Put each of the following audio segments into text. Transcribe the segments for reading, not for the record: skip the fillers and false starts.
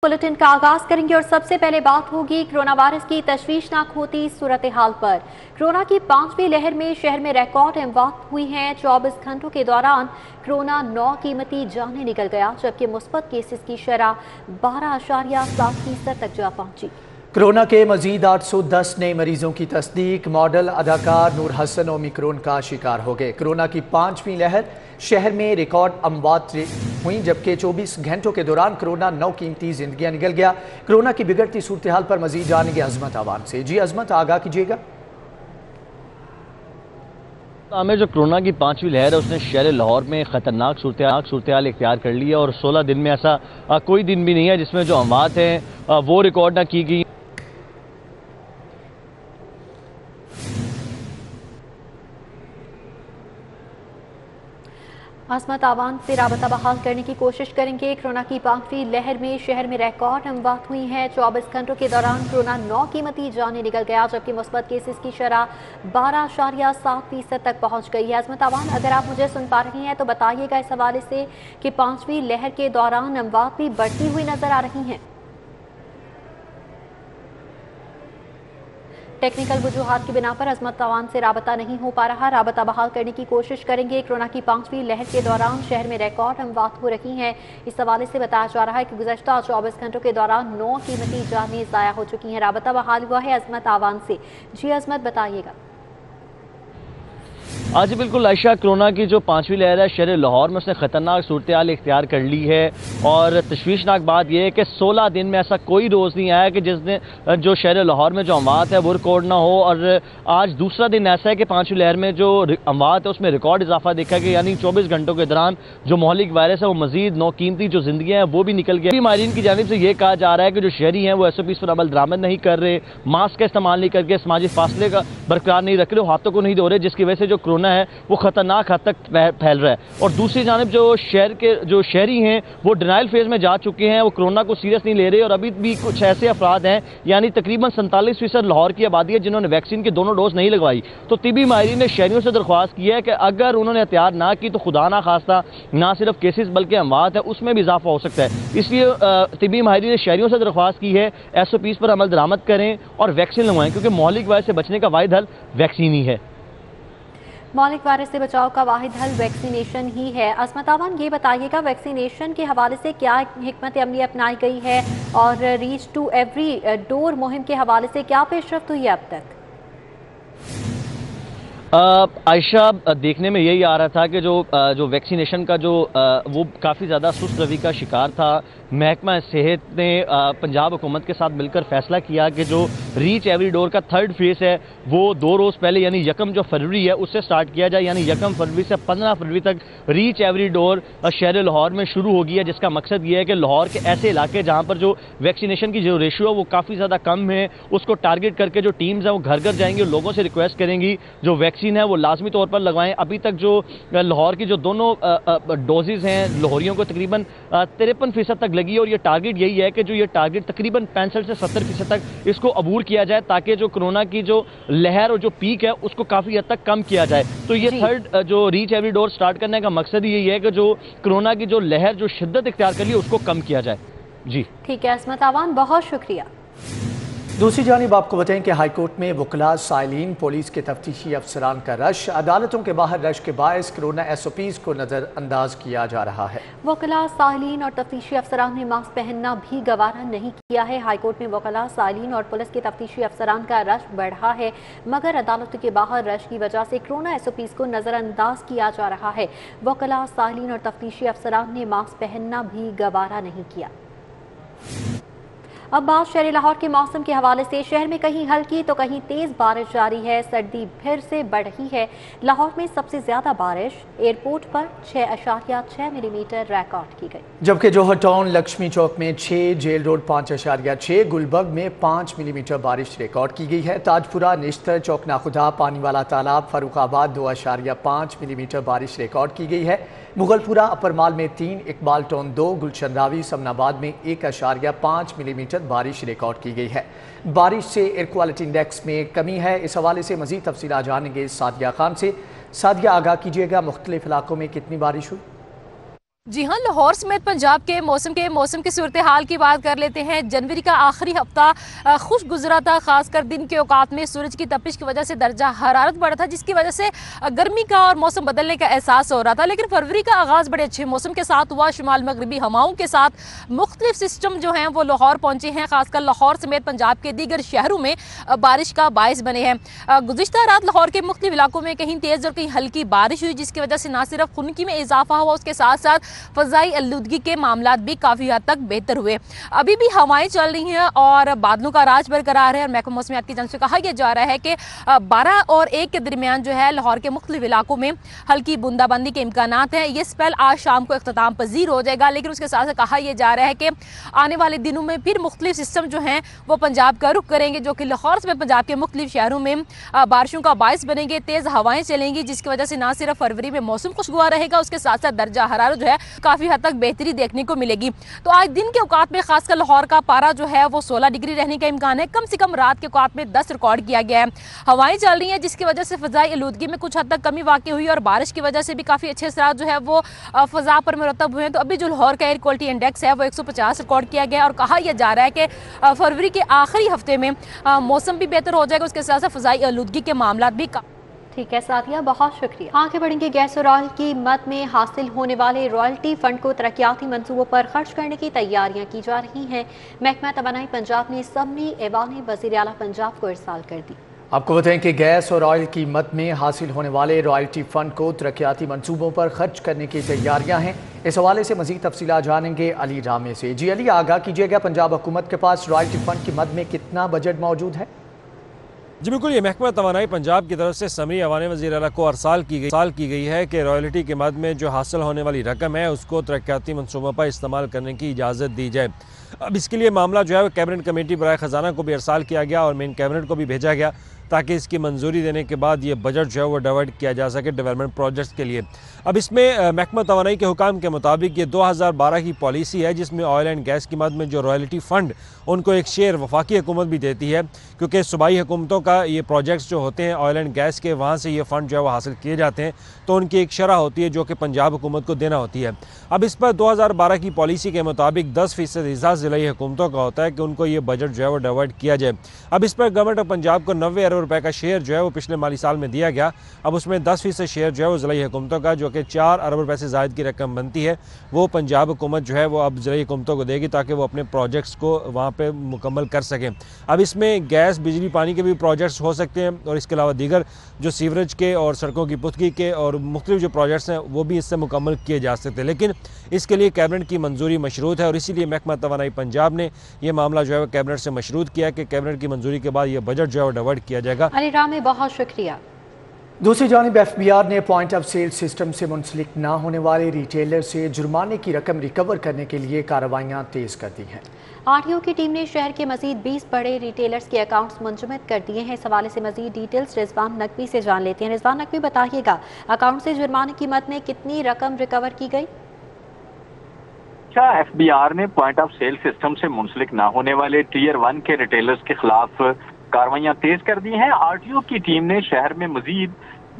Bulletin का आगाज करेंगे और सबसे पहले बात होगी कोरोना वायरस की तशवीशनाक होती सूरत हाल पर। कोरोना की 5वीं लहर में शहर में रिकॉर्ड अमवात हुई हैं। 24 घंटों के दौरान कोरोना 9 कीमती जानें निकल गया, जबकि मुस्बत केसेस की शरह 12.7% तक जा पहुंची। कोरोना के मजीद 810 नए मरीजों की तस्दीक। मॉडल अदाकार नूर हसन ओमिक्रॉन का शिकार हो गए। कोरोना की 5वीं लहर शहर में रिकॉर्ड अमवात हुई, जबकि 24 घंटों के दौरान कोरोना 9 कीमती जिंदगियां निकल गया। कोरोना की बिगड़ती सूरत हाल पर मजीद जानेंगे अजमत आवान से। जी अजमत, आगाह कीजिएगा। हमें जो कोरोना की 5वीं लहर है उसने शहर लाहौर में खतरनाक सूरत हाल इख्तियार कर ली है और 16 दिन में ऐसा कोई दिन भी नहीं है जिसमें जो अमवात हैं वो रिकॉर्ड ना की गई। अजमत आवान से राबता बहाल करने की कोशिश करेंगे। कोरोना की 5वीं लहर में शहर में रिकॉर्ड अमवात हुई हैं। 24 घंटों के दौरान कोरोना 9 कीमती जानें निकल गया, जबकि मुस्बत केसेस की शरह 12.7% तक पहुंच गई है। अजमत आवान, अगर आप मुझे सुन पा रही हैं तो बताइएगा इस हवाले से कि 5वीं लहर के दौरान अमवात भी बढ़ती हुई नजर आ रही हैं। टेक्निकल वजूहात की बिना पर अजमत आवान से राबता नहीं हो पा रहा। राबता बहाल करने की कोशिश करेंगे। कोरोना की 5वीं लहर के दौरान शहर में रिकॉर्ड अमवात हो रही हैं। इस हवाले से बताया जा रहा है कि गुज़श्ता 24 घंटों के दौरान 9 कीमती जानें ज़ाया हो चुकी हैं। राबता बहाल हुआ है अजमत आवान से। जी अजमत, बताइएगा। आज बिल्कुल आयशा, कोरोना की जो 5वीं लहर है शहर लाहौर में उसने खतरनाक सूरत हाल इख्तियार कर ली है और तशवीशनाक बात यह है कि 16 दिन में ऐसा कोई रोज़ नहीं आया कि जिसने जो शहर लाहौर में जो अमवात है वो रिकॉर्ड ना हो। और आज दूसरा दिन ऐसा है कि 5वीं लहर में जो अमवात है उसमें रिकॉर्ड इजाफा देखा गया, यानी 24 घंटों के दौरान जो मौलिक वायरस है वो मजीद 9 कीमती जो जिंदगियाँ हैं वो भी निकल गया। माहिरीन की जानिब से ये कहा जा रहा है कि जो शहरी हैं वो SOPs पर अमल दरामद नहीं कर रहे, मास्क का इस्तेमाल नहीं करके, समाजी फासले का बरकरार नहीं रख रहे, हाथों को नहीं धो रहे, जिसकी वजह से जो कोरोना है वो खतरनाक हद तक फैल रहा है। और दूसरी जानिब जो शहर के जो शहरी हैं वो डिनाइल फेज में जा चुके हैं, वो कोरोना को सीरियस नहीं ले रहे। और अभी भी कुछ ऐसे अफराद हैं, यानी तकरीबन 47% लाहौर की आबादी है जिन्होंने वैक्सीन के दोनों डोज नहीं लगवाई। तो तिबी माहिरीन ने शहरियों से दरख्वास्त की है कि अगर उन्होंने एहतियात ना की तो खुदा ना खास्ता ना सिर्फ केसेस बल्कि अमवात है उसमें भी इजाफा हो सकता है। इसलिए तिबी माहिरीन ने शहरियों से दरख्वास्त की है SOPs पर अमल दरामद करें और वैक्सीन लगवाएं, क्योंकि मौलिक वायरस से बचने का वाहिद हल वैक्सीन ही है। मौलिक वायरस से बचाव का वाहिद हल वैक्सीनेशन ही है। अजमत आवान, ये बताइएगा वैक्सीनेशन के हवाले से क्या हिकमत अमली अपनाई गई है और रीच टू एवरी डोर मुहिम के हवाले से क्या पेशरफ्त हुई है अब तक? आयशा, देखने में यही आ रहा था कि जो वैक्सीनेशन का वो काफ़ी ज़्यादा सुस्त रवि का शिकार था। महकमा सेहत ने पंजाब हुकूमत के साथ मिलकर फैसला किया कि जो रीच एवरी डोर का 3rd फेज़ है वो 2 रोज़ पहले यानी 1 जो फरवरी है उससे स्टार्ट किया जाए, यानी 1 फरवरी से 15 फरवरी तक रीच एवरी डोर शहर लाहौर में शुरू होगी है, जिसका मकसद ये है कि लाहौर के ऐसे इलाके जहाँ पर जो वैक्सीनेशन की जो रेशियो है वो काफ़ी ज़्यादा कम है, उसको टारगेट करके जो टीम्स हैं वो घर घर जाएंगी और लोगों से रिक्वेस्ट करेंगी जो वैक्सीन है वो लाजमी तौर पर लगवाएं। अभी तक जो लाहौर की जो दोनों डोजेज हैं लाहौरियों को तकरीबन 53% तक लगी है और ये टारगेट यही है कि जो ये टारगेट तकरीबन 65 से 70% तक इसको अबूर किया जाए, ताकि जो कोरोना की जो लहर और जो पीक है उसको काफ़ी हद तक कम किया जाए। तो ये 3rd जो रीच एवरी डोर स्टार्ट करने का मकसद ही यही है कि जो कोरोना की जो लहर जो शिद्दत इख्तियार कर ली है उसको कम किया जाए। जी ठीक है अजमत आवान, बहुत शुक्रिया। दूसरी जानिब आपको बताएं कि हाईकोर्ट में वकला, साइलिन, पुलिस के तफ्तीशी अफसरान का रश। अदालतों के बाहर रश के बायस कोरोना SOPs को नज़रअंदाज किया जा रहा है। वकला, साइलिन और तफ्तीशी अफसरान ने मास्क पहनना भी गवारा नहीं किया है। हाईकोर्ट में वकला, साइलिन और पुलिस के तफ्तीशी अफसरान का रश बढ़ा है, मगर अदालतों के बाहर रश की वजह से कोरोना SOPs को नज़रअंदाज किया जा रहा है। वकला, साइलिन और तफ्तीशी अफसरान ने मास्क पहनना भी गवारा नहीं किया। अब बात शहर लाहौर के मौसम के हवाले से। शहर में कहीं हल्की तो कहीं तेज बारिश जारी है। सर्दी फिर से बढ़ रही है। लाहौर में सबसे ज्यादा बारिश एयरपोर्ट पर 6.6 मिलीमीटर रिकॉर्ड की गई, जबकि जौहर टाउन, लक्ष्मी चौक में 6, जेल रोड 5.6, गुलबर्ग में 5 मिलीमीटर बारिश रिकॉर्ड की गई है। ताजपुरा, निश्तर, चौक नाखुदा, पानी वाला तालाब, फरुखाबाद 2.5 मिलीमीटर बारिश रिकॉर्ड की गई है। मुगलपुरा, अपर माल में 3, इकबाल टाउन 2, गुलशन रावी, समनाबाद में 1.5 मिलीमीटर बारिश रिकॉर्ड की गई है। बारिश से एयर क्वालिटी इंडेक्स में कमी है। इस हवाले से मजीद तफसीलात जानेंगे सादिया खान से। सादिया, आगाह कीजिएगा, मुख्तलिफ इलाकों में कितनी बारिश हुई? जी हाँ, लाहौर समेत पंजाब के मौसम की सूरत हाल की बात कर लेते हैं। जनवरी का आखिरी हफ्ता खुश गुजरा था, खासकर दिन के औकात में सूरज की तपिश की वजह से दर्जा हरारत बढ़ा था, जिसकी वजह से गर्मी का और मौसम बदलने का एहसास हो रहा था। लेकिन फरवरी का आगाज़ बड़े अच्छे मौसम के साथ हुआ। शुमाल मगरबी हवाओं के साथ मुख्तलिफ सिस्टम जो हैं वो लाहौर पहुँचे हैं, खासकर लाहौर समेत पंजाब के दीगर शहरों में बारिश का बायस बने हैं। गुज़िश्ता रात लाहौर के मुख्तलिफ इलाकों में कहीं तेज़ और कहीं हल्की बारिश हुई, जिसकी वजह से ना सिर्फ खुनकी में इजाफा हुआ, उसके साथ साथ फ़ज़ाई आलूदगी के मामलात भी काफ़ी हद तक बेहतर हुए। अभी भी हवाएं चल रही हैं और बादलों का राज बरकरार है। और महकमा मौसमियात की जानिब से कहा यह जा रहा है कि 12 और 1 के दरमियान जो है लाहौर के मुख्तलिफ इलाकों में हल्की बूंदाबंदी के इम्कानात हैं। ये स्पेल आज शाम को इख्तिताम पजीर हो जाएगा, लेकिन उसके साथ कहा यह जा रहा है कि आने वाले दिनों में फिर मुख्तलिफ सिस्टम जो हैं वो पंजाब का रुख करेंगे, जो कि लाहौर में पंजाब के मुख्तलिफ शहरों में बारिशों का बायस बनेंगे। तेज़ हवाएं चलेंगी, जिसकी वजह से ना सिर्फ फरवरी में मौसम खुशगवार रहेगा, उसके साथ साथ दर्जा हरारत जो है काफ़ी हद तक बेहतरी देखने को मिलेगी। तो आज दिन के औकात में खासकर लाहौर का पारा जो है वो 16 डिग्री रहने का इम्कान है। कम से कम रात के औकात में 10 रिकॉर्ड किया गया है। हवाएं चल रही हैं, जिसकी वजह से फ़ज़ाई आलूदगी में कुछ हद तक कमी वाक़ई हुई और बारिश की वजह से भी काफ़ी अच्छे असरात जो है वो फ़ज़ा पर मुरतब हुए हैं। तो अभी जो लाहौर का एयर क्वालिटी इंडेक्स है वो 150 रिकॉर्ड किया गया है और कहा यह जा रहा है कि फरवरी के आखिरी हफ्ते में मौसम भी बेहतर हो जाएगा, उसके साथ साथ फ़ज़ाई आलूदगी के मामला भी ठीक है साथिया, बहुत शुक्रिया। आगे बढ़ेंगे। गैस और ऑयल की मद में हासिल होने वाले रॉयल्टी फंड को तरक्याती मंसूबों पर खर्च करने की तैयारियां की जा रही हैं। महकमा तवानाई पंजाब ने समरी ऐवान वज़ीर आला पंजाब को इरसाल कर दी। आपको बताएं कि गैस और ऑयल की मद में हासिल होने वाले रॉयल्टी फंड को तरक्याती मंसूबों पर खर्च करने की तैयारियां हैं। इस हवाले से मजीद तफसीलात जानेंगे अली रामे से। जी अली, आगाह कीजिएगा, पंजाब हुकूमत के पास रॉयल्टी फंड की मद में कितना बजट मौजूद है? जी बिल्कुल, ये महकमा तवानाई पंजाब की तरफ से समरी ऐवान वज़ीर आला को अरसाल की गई है कि रॉयल्टी के मद में जो हासिल होने वाली रकम है उसको तरक्याती मनसूबों पर इस्तेमाल करने की इजाज़त दी जाए। अब इसके लिए मामला जो है वो कैबिनेट कमेटी बराए ख़जाना को भी अरसाल किया गया और मेन कैबिनेट को भी भेजा गया, ताकि इसकी मंजूरी देने के बाद ये बजट जो है वो डाइवर्ट किया जा सके डेवलपमेंट प्रोजेक्ट्स के लिए। अब इसमें महकमा तवानाई के हुकाम के मुताबिक ये 2012 की पॉलिसी है, जिसमें ऑयल एंड गैस की मद में जो रॉयल्टी फ़ंड उनको एक शेयर वफाकी हुकूमत भी देती है, क्योंकि सूबाई हुकूमतों का ये प्रोजेक्ट्स जो होते हैं ऑयल एंड गैस के, वहाँ से ये फ़ंड जो है वो हासिल किए जाते हैं, तो उनकी एक शरह होती है जो कि पंजाब हुकूमत को देना होती है। अब इस पर 2012 की पॉलिसी के मुताबिक 10% हिस्सा ज़िलाई हुकूमतों का होता है कि उनको ये बजट जो है वो डाइवर्ट किया जाए। अब इस पर गवर्नमेंट ऑफ पंजाब को 90 अरब रुपए का शेयर जो है वो पिछले माली साल में दिया गया। अब उसमें 10% शेयर जो है वो ज़िलाई हुकूमतों का, जो कि 4 अरब रुपए से ज़ायद की रकम बनती है, वो पंजाब हुकूमत जो है वो अब ज़िलाई हुकूमतों को देगी, ताकि वो अपने प्रोजेक्ट्स को वहाँ पर मुकम्मल कर सकें। अब इसमें गैस, बिजली, पानी के भी प्रोजेक्ट्स हो सकते हैं और इसके अलावा दीगर जो सीवरेज के और सड़कों की पुख्तगी के और मुख्तलिफ जो प्रोजेक्ट्स हैं वो भी इससे मुकम्मल किए जा सकते हैं। लेकिन इसके लिए कैबिनेट की मंजूरी मशरूत है और इसीलिए महकमा तवानाई पंजाब ने यह मामला जो है वो कैबिनेट से मशरूत किया कि कैबिनेट की मंजूरी के बाद ये बजट जो है वो डाइवर्ट किया जाएगा। अली रामे, बहुत शुक्रिया। दूसरी जानिब FBR ने पॉइंट ऑफ सेल सिस्टम से मुंसलिक न होने वाले रिटेलर से जुर्माने की रकम रिकवर करने के लिए कार्रवाइयाँ तेज़ कर दी हैं। RTO की टीम ने शहर के मजीद 20 बड़े रिटेलर्स के अकाउंट्स मुंजमद कर दिए हैं। इस हवाले से मजीद डिटेल्स रिजवान नकवी से जान लेते हैं। रिजवान नकवी, बताइएगा, अकाउंट से जुर्माने की मद में कितनी रकम रिकवर की गई? FBR ने पॉइंट ऑफ सेल सिस्टम से मुंसलिक न होने वाले टीयर 1 के रिटेलर्स के खिलाफ कार्रवाइयां तेज कर दी हैं। RTO की टीम ने शहर में मजीद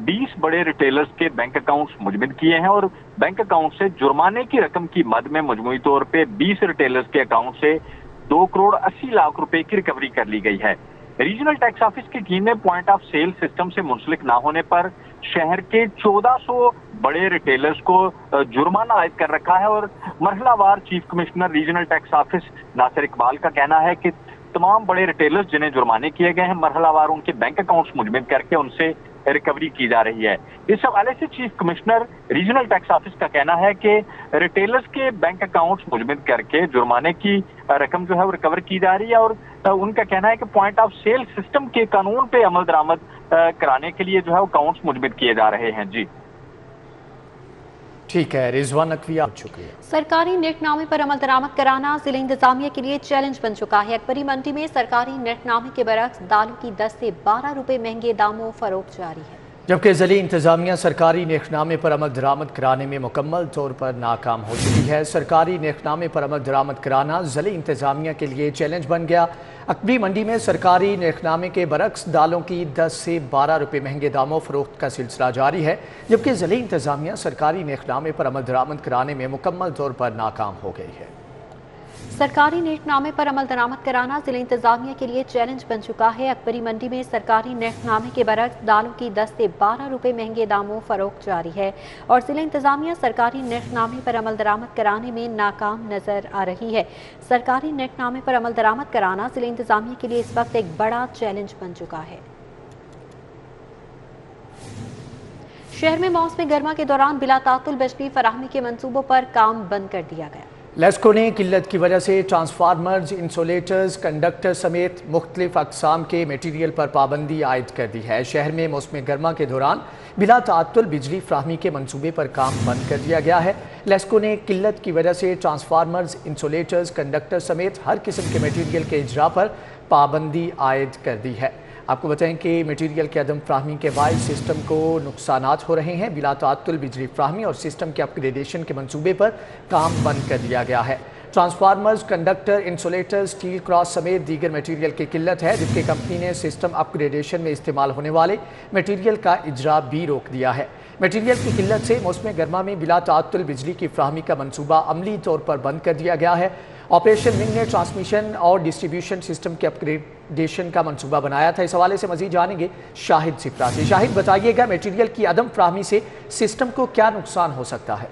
20 बड़े रिटेलर्स के बैंक अकाउंट्स मुजमिद किए हैं और बैंक अकाउंट से जुर्माने की रकम की मद में मजमूई तौर पे 20 रिटेलर्स के अकाउंट से 2 करोड़ 80 लाख रुपए की रिकवरी कर ली गई है। रीजनल टैक्स ऑफिस की टीम ने पॉइंट ऑफ सेल सिस्टम से मुंसलिक न होने पर शहर के 1400 बड़े रिटेलर्स को जुर्माना आयद कर रखा है और मरहलावार chief commissioner regional tax office Nasir Iqbal का कहना है कि तमाम बड़े रिटेलर्स जिन्हें जुर्माने किए गए हैं, मरहलावार उनके बैंक अकाउंट्स मुजमिद करके उनसे रिकवरी की जा रही है। इस हवाले से chief commissioner regional tax office का कहना है कि रिटेलर्स के बैंक अकाउंट्स मुजमिद करके जुर्माने की रकम जो है वो रिकवर की जा रही है और उनका कहना है कि पॉइंट ऑफ सेल सिस्टम के कानून पे अमल दरामद कराने के लिए जो है वो अकाउंट्स मुजमिद किए जा रहे हैं। जी ठीक है, रिजवान नकवी, आप शुक्रिया। सरकारी नेटनामे पर अमल दरामद कराना जिला इंतजामिया के लिए चैलेंज बन चुका है। अकबरी मंडी में सरकारी नेटनामे के बरक्स दालों की 10 से 12 रुपए महंगे दामों फरोख्त जारी है। जबकि ज़िली इंतज़ामिया सरकारी नेकनामे पर अमल दरामद कराने में मुकम्मल तौर पर नाकाम हो चुकी है। सरकारी नेकनामे पर अमल दरामद कराना ज़िली इंतज़ामिया के लिए चैलेंज बन गया। अकबरी मंडी में सरकारी नेकनामे के बरक्स दालों की 10 से 12 रुपये महंगे दामों फरोख्त का सिलसिला जारी है, जबकि ज़िली इंतज़ामिया सरकारी नेकनामे पर अमल दरामद कराने में मुकम्मल तौर पर नाकाम हो गई है। सरकारी नेकनामे पर अमल दरामद कराना जिला इंतजामिया के लिए चैलेंज बन चुका है। अकबरी मंडी में सरकारी नेकनामे के बरक्स दालों की 10 से 12 रुपये महंगे दामों फरोख्त जारी है और जिला इंतजामिया सरकारी नेकनामे पर अमल दरामद कराने में नाकाम नजर आ रही है। सरकारी नेकनामे पर अमल दरामद कराना जिला इंतजामिया के लिए इस वक्त एक बड़ा चैलेंज बन चुका है। शहर में मौसम गर्मा के दौरान बिला तातुल बिजली फराहमी के मंसूबों पर काम बंद कर दिया गया। लेस्को ने किल्लत की वजह से ट्रांसफार्मर्स, इंसुलेटर्स, कंडक्टर समेत मुख्तलिफ अक़साम के मटीरियल पर पाबंदी आयद कर दी है। शहर में मौसम गर्मा के दौरान बिला तातुल बिजली फराहमी के मंसूबे पर काम बंद कर दिया गया है। लेस्को ने किल्लत की वजह से ट्रांसफार्मर्स, इंसुलेटर्स, कंडक्टर समेत हर किस्म के मटीरियल के इजरा पर पाबंदी आयद कर दी है। आपको बताएं कि मटीरियल के अदम फ्राहमी के बायस सिस्टम को नुकसानात हो रहे हैं। बिला तातुल बिजली फ्राहमी और सिस्टम के अपग्रेडेशन के मंसूबे पर काम बंद कर दिया गया है। Transformers, conductor, insulator, steel cross समेत दीगर मटीरियल की किल्लत है, जबकि कंपनी ने सिस्टम अपग्रेडेशन में इस्तेमाल होने वाले मटीरियल का इजरा भी रोक दिया है। मटीरियल की किल्लत से मौसम गर्मा में बिला तातुल बिजली की फ्राहमी का मंसूबा अमली तौर पर बंद कर दिया गया है। ऑपरेशन विंग ने ट्रांसमिशन और डिस्ट्रीब्यूशन सिस्टम के अपग्रेडेशन का मंसूबा बनाया था। इस हवाले से मजीद जानेंगे शाहिद सिफरा से। शाहिद, बताइएगा मटीरियल की अदम फ्राहमी से सिस्टम को क्या नुकसान हो सकता है?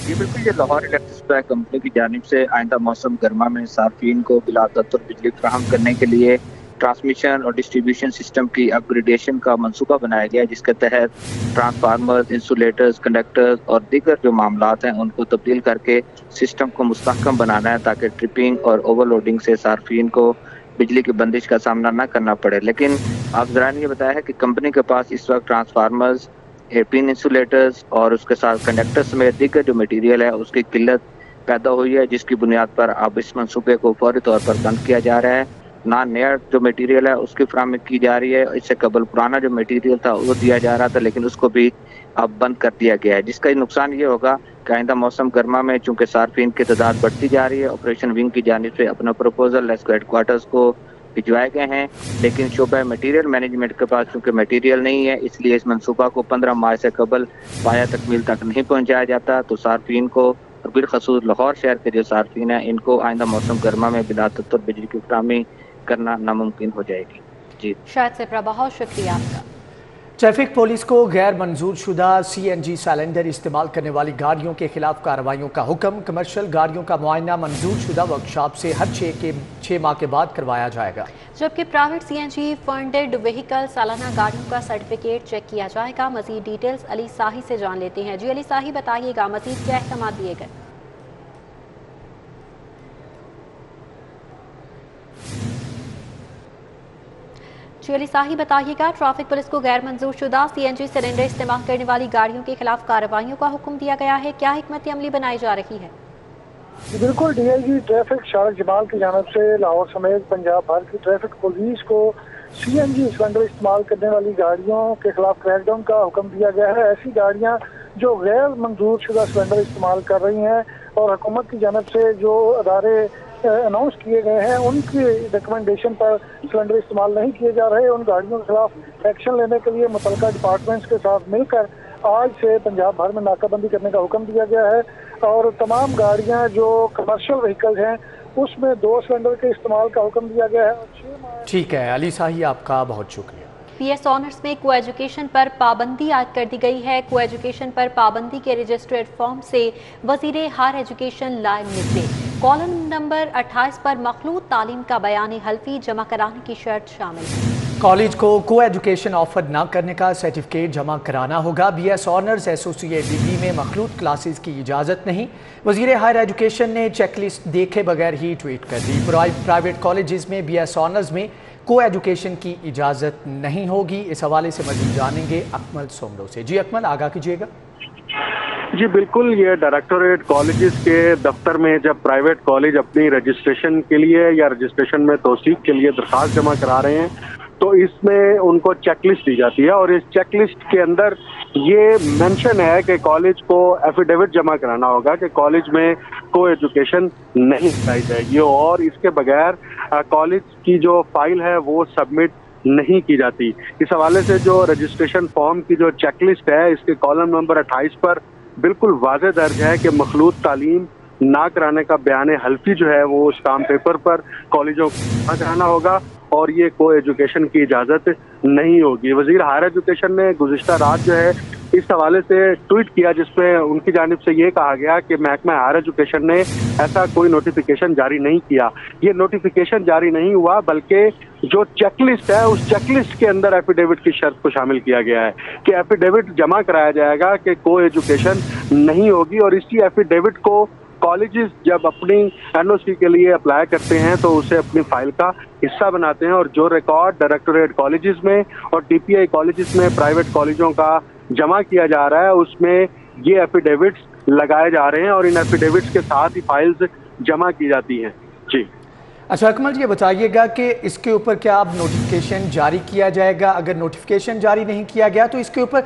जी बिल्कुल, ये लाहौर इलेक्ट्रिक सप्लाई कंपनी की जानिब से आइंदा मौसम गर्मा में सार्फिन को बिला तातुल बिजली फराहम करने के लिए ट्रांसमिशन और डिस्ट्रीब्यूशन सिस्टम की अपग्रेडेशन का मंसूबा बनाया गया है, जिसके तहत ट्रांसफार्मर्स, इंसुलेटर्स, कंडक्टर्स और दीगर जो मामलात हैं उनको तब्दील करके सिस्टम को मुस्तहकम बनाना है, ताकि ट्रिपिंग और ओवरलोडिंग से सार्फिन को बिजली की बंदिश का सामना न करना पड़े। लेकिन अफसरान ये बताया है कि कंपनी के पास इस वक्त ट्रांसफार्मर्स, एयरपिन इंसुलेटर्स और उसके साथ कंडक्टर समेत दीगर जो मटीरियल है उसकी किल्लत पैदा हुई है, जिसकी बुनियाद पर अब इस मंसूबे को फौरी तौर पर बंद किया जा रहा है। ना नया जो मटीरियल है उसकी फराहमी की जा रही है, इससे कबल पुराना जो मटीरियल था वो दिया जा रहा था, लेकिन उसको भी अब बंद कर दिया गया है। जिसका नुकसान ये होगा कि आइंदा मौसम गर्मा में चूँकि सार्फिन की तादाद बढ़ती जा रही है, ऑपरेशन विंग की जानिब से अपना प्रपोजल लेस्को हेडक्वार्टर्स को भिजवाए गए हैं, लेकिन शोबा मटीरियल मैनेजमेंट के पास चूँकि मटीरियल नहीं है, इसलिए इस मनसूबा को 15 माह से कबल पाया तकमील तक नहीं पहुँचाया जाता। तो सार्फिन को और बिलखसूस लाहौर शहर के जो सार्फिन हैं इनको आइंदा मौसम गर्मा में बिला तातुल बिजली की फराहमी करना नामुमकिन हो जाएगी। जी शायद से बहुत शुक्रिया आपका। ट्रैफिक पुलिस को गैर मंजूर शुदा CNG सिलेंडर इस्तेमाल करने वाली गाड़ियों के खिलाफ कार्रवाइयों का हुक्म। कमर्शियल गाड़ियों का मुआयना मंजूर शुदा वर्कशॉप से हर 6 माह के बाद करवाया जाएगा, जबकि प्राइवेट CNG फंडेड व्हीकल सालाना गाड़ियों का सर्टिफिकेट चेक किया जाएगा। मजीद डिटेल्स अली साही से जान लेते हैं। जी अली साही, बताइएगा मजीद क्या अहकाम दिए गए? जी अली साही, बताइएगा ट्रैफिक पुलिस को गैर मंजूर शुदा CNG सिलेंडर इस्तेमाल करने वाली गाड़ियों के खिलाफ कार्रवाइयों का हुक्म दिया गया है, क्या हिकमत अमली बनाई जा रही है? बिल्कुल, DIG ट्रैफिक शारक जमाल की जानब से लाहौर समेत पंजाब भर की ट्रैफिक पुलिस को CNG सिलेंडर इस्तेमाल करने वाली गाड़ियों के खिलाफ क्रैकडाउन का हुक्म दिया गया है। ऐसी गाड़ियाँ जो गैर मंजूर शुदा सिलेंडर इस्तेमाल कर रही हैं और हुकूमत की जानब से जो अदारे अनाउंस किए गए हैं उनकी रिकमेंडेशन पर सिलेंडर इस्तेमाल नहीं किए जा रहे, उन गाड़ियों के खिलाफ एक्शन लेने के लिए मुतल्लिका डिपार्टमेंट्स के साथ मिलकर आज से पंजाब भर में नाकाबंदी करने का हुक्म दिया गया है। और तमाम गाड़ियां जो कमर्शियल व्हीकल्स हैं उसमें 2 सिलेंडर के इस्तेमाल का हुक्म दिया गया है। ठीक है अली साही, आपका बहुत शुक्रिया। PS ऑनर्स में को एजुकेशन पर पाबंदी आयद कर दी गई है। को एजुकेशन पर पाबंदी के रजिस्टर्ड फॉर्म से वजीर हायर एजुकेशन लाइन निकले। कॉलम नंबर 28 पर मखलूत तालीम का बयान हल्फी जमा कराने की शर्त शामिल है। कॉलेज को एजुकेशन ऑफर न करने का सर्टिफिकेट जमा कराना होगा। BS ऑनर्स एसोसिएट डिग्री में मखलूत क्लासेस की इजाज़त नहीं। वजीर हायर एजुकेशन ने चेकलिस्ट देखे बगैर ही ट्वीट कर दी। प्राइवेट कॉलेजेस में BS ऑनर्स में को एजुकेशन की इजाज़त नहीं होगी। इस हवाले से मज़ीद जानेंगे अकमल सोमरो से। जी अकमल, आगाह कीजिएगा। जी बिल्कुल, ये डायरेक्टोरेट कॉलेजेस के दफ्तर में जब प्राइवेट कॉलेज अपनी रजिस्ट्रेशन के लिए या रजिस्ट्रेशन में तौसीक के लिए दरख्वास्त जमा करा रहे हैं तो इसमें उनको चेकलिस्ट दी जाती है और इस चेकलिस्ट के अंदर ये मेंशन है कि कॉलेज को एफिडेविट जमा कराना होगा कि कॉलेज में को एजुकेशन नहीं कराई जाएगी और इसके बगैर कॉलेज की जो फाइल है वो सबमिट नहीं की जाती। इस हवाले से जो रजिस्ट्रेशन फॉर्म की जो चेकलिस्ट है इसके कॉलम नंबर 28 पर बिल्कुल वाज़ेह दर्ज है कि मखलूत तालीम ना कराने का बयान हल्फी जो है वो स्टाम्प पेपर पर कॉलेजों को कराना होगा और ये को एजुकेशन की इजाज़त नहीं होगी। वज़ीर हायर एजुकेशन ने गुज़िश्ता रात जो है इस हवाले से ट्वीट किया जिसमें उनकी जानिब से ये कहा गया कि महकमा हायर एजुकेशन ने ऐसा कोई नोटिफिकेशन जारी नहीं किया। ये नोटिफिकेशन जारी नहीं हुआ बल्कि जो चेकलिस्ट है उस चेकलिस्ट के अंदर एफिडेविट की शर्त को शामिल किया गया है कि एफिडेविट जमा कराया जाएगा कि को एजुकेशन नहीं होगी और इसी एफिडेविट को कॉलेजेस जब अपनी एनओसी के लिए अप्लाई करते हैं तो उसे अपनी फाइल का हिस्सा बनाते हैं और जो रिकॉर्ड डायरेक्टोरेट कॉलेजेस में और टीपीआई कॉलेजेस में प्राइवेट कॉलेजों का जमा किया जा रहा है उसमें ये एफिडेविट्स लगाए जा रहे हैं और इन एफिडेविट्स के साथ ही फाइल्स जमा की जाती हैं। जी अच्छा अकमल जी, ये बताइएगा कि इसके ऊपर क्या अब नोटिफिकेशन जारी किया जाएगा? अगर नोटिफिकेशन जारी नहीं किया गया तो इसके ऊपर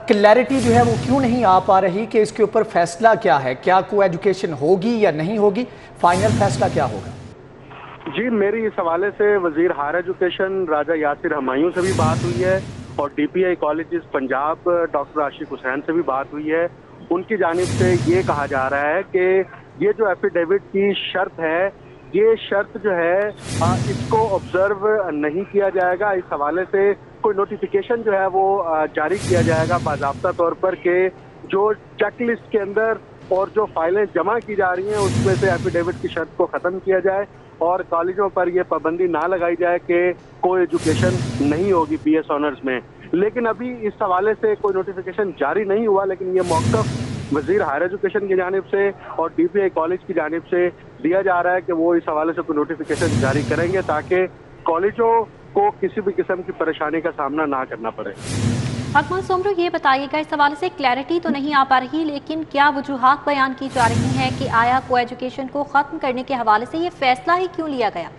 क्लैरिटी जो है वो क्यों नहीं आ पा रही कि इसके ऊपर फैसला क्या है? क्या को एजुकेशन होगी या नहीं होगी? फाइनल फैसला क्या होगा? जी, मेरी इस हवाले से वजीर हायर एजुकेशन राजा यासिर हमायूं से भी बात हुई है और डीपीआई कॉलेजेस पंजाब डॉक्टर आशिक हुसैन से भी बात हुई है। उनकी जानिब से ये कहा जा रहा है कि ये जो एफिडेविट की शर्त है ये शर्त जो है इसको ऑब्जर्व नहीं किया जाएगा। इस हवाले से कोई नोटिफिकेशन जो है वो जारी किया जाएगा बाज़ाब्ता तौर पर कि जो चेकलिस्ट के अंदर और जो फाइलें जमा की जा रही हैं उसमें से एफिडेविट की शर्त को ख़त्म किया जाए और कॉलेजों पर यह पाबंदी ना लगाई जाए कि कोई एजुकेशन नहीं होगी बीएस ऑनर्स में। लेकिन अभी इस हवाले से कोई नोटिफिकेशन जारी नहीं हुआ, लेकिन ये मौक़िफ़ वज़ीर हायर एजुकेशन की जानिब से और डीपीआई कॉलेज की जानिब से दिया जा रहा है कि वो इस हवाले से कोई नोटिफिकेशन जारी करेंगे ताकि कॉलेजों को किसी भी किस्म की परेशानी का सामना ना करना पड़े। अकमल सोमरू, ये बताइएगा, इस हवाले से क्लैरिटी तो नहीं आ पा रही लेकिन क्या वजूहात बयान की जा रही हैं कि आया को एजुकेशन को ख़त्म करने के हवाले से ये फैसला ही क्यों लिया गया?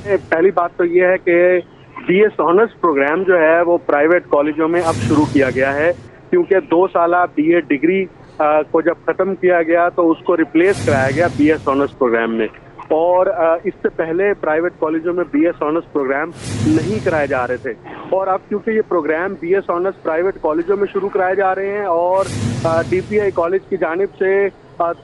पहली बात तो ये है कि बीएस ऑनर्स प्रोग्राम जो है वो प्राइवेट कॉलेजों में अब शुरू किया गया है क्योंकि 2 साला बीए डिग्री को जब ख़त्म किया गया तो उसको रिप्लेस कराया गया बीएस ऑनर्स प्रोग्राम में और इससे पहले प्राइवेट कॉलेजों में बीएस ऑनर्स प्रोग्राम नहीं कराए जा रहे थे और अब क्योंकि ये प्रोग्राम बीएस ऑनर्स प्राइवेट कॉलेजों में शुरू कराए जा रहे हैं और डीपीआई कॉलेज की जानिब से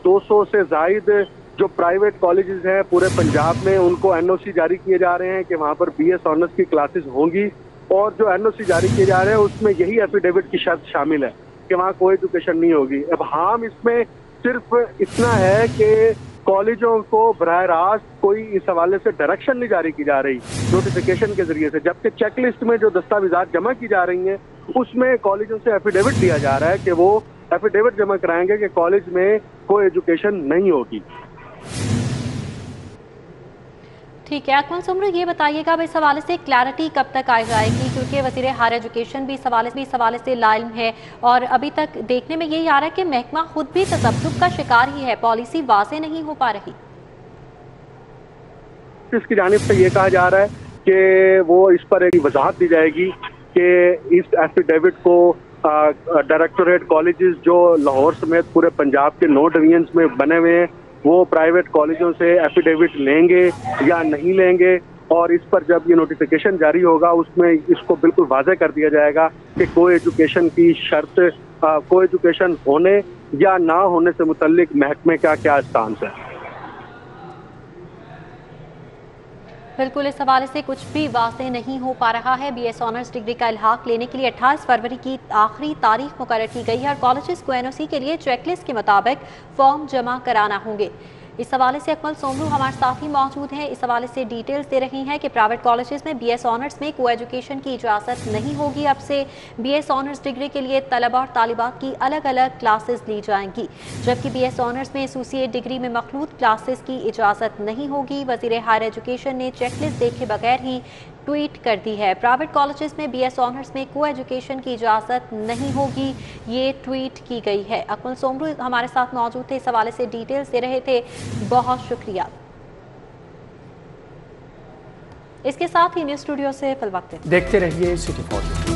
200 से ज़ायद जो प्राइवेट कॉलेजेस हैं पूरे पंजाब में उनको एनओसी जारी किए जा रहे हैं कि वहाँ पर बीएस ऑनर्स की क्लासेस होंगी और जो एनओसी जारी किए जा रहे हैं उसमें यही एफिडेविट की शर्त शामिल है कि वहाँ कोई एजुकेशन नहीं होगी। अब हम इसमें सिर्फ इतना है कि कॉलेजों को बराह रास्त कोई इस हवाले से डायरेक्शन नहीं जारी की जा रही नोटिफिकेशन के जरिए से, जबकि चेकलिस्ट में जो दस्तावेजात जमा की जा रही हैं उसमें कॉलेजों से एफिडेविट दिया जा रहा है कि वो एफिडेविट जमा कराएंगे कि कॉलेज में कोई एजुकेशन नहीं होगी। ठीक है अकमल सोमरू, ये बताइएगा अब इस हवाले से क्लैरिटी कब तक आ जाएगी क्योंकि वज़ीर हायर एजुकेशन भी इस हवाले से लाइम है और अभी तक देखने में यही आ रहा है कि महकमा खुद भी तसब्बुब का शिकार ही है, पॉलिसी वाज़ेह नहीं हो पा रही। इसकी जानिब से ये कहा जा रहा है कि वो इस पर एक वजाहत दी जाएगी कि इस एफिडेविट को डायरेक्टोरेट कॉलेजेस जो लाहौर समेत पूरे पंजाब के 9 डिवीजन्स में बने हुए हैं वो प्राइवेट कॉलेजों से एफिडेविट लेंगे या नहीं लेंगे और इस पर जब ये नोटिफिकेशन जारी होगा उसमें इसको बिल्कुल वाज़ेह कर दिया जाएगा कि कोई एजुकेशन की शर्त कोई एजुकेशन होने या ना होने से मुतल्लिक महकमे का क्या स्टांस है। बिल्कुल इस हवाले से कुछ भी वाज़ेह नहीं हो पा रहा है। बीएस ऑनर्स डिग्री का इल्हाक लेने के लिए 28 फरवरी की आखिरी तारीख मुकर्रर की गई है और कॉलेजेस को एनओसी के लिए चेकलिस्ट के मुताबिक फॉर्म जमा कराना होंगे। इस हवाले से अकमल सोमरू हमारे साथ ही मौजूद हैं, इस हवाले से डिटेल्स दे रही हैं कि प्राइवेट कॉलेजेस में बीएस ऑनर्स में को एजुकेशन की इजाज़त नहीं होगी। अब से बीएस ऑनर्स डिग्री के लिए तलबा और तालिबात की अलग अलग क्लासेस ली जाएंगी, जबकि बीएस ऑनर्स में एसोसिएट डिग्री में मखलूत क्लासेस की इजाज़त नहीं होगी। वज़ीर हायर एजुकेशन ने चेकलिस्ट देखे बगैर ही ट्वीट कर दी है। प्राइवेट कॉलेजेस में बीएस ऑनर्स में को एजुकेशन की इजाज़त नहीं होगी, ये ट्वीट की गई है। अकमल सोमरू हमारे साथ मौजूद थे, इस हवाले से डिटेल्स दे रहे थे, बहुत शुक्रिया। इसके साथ ही न्यूज़ स्टूडियो से फिल वक्त देखते रहिए सिटी फॉर।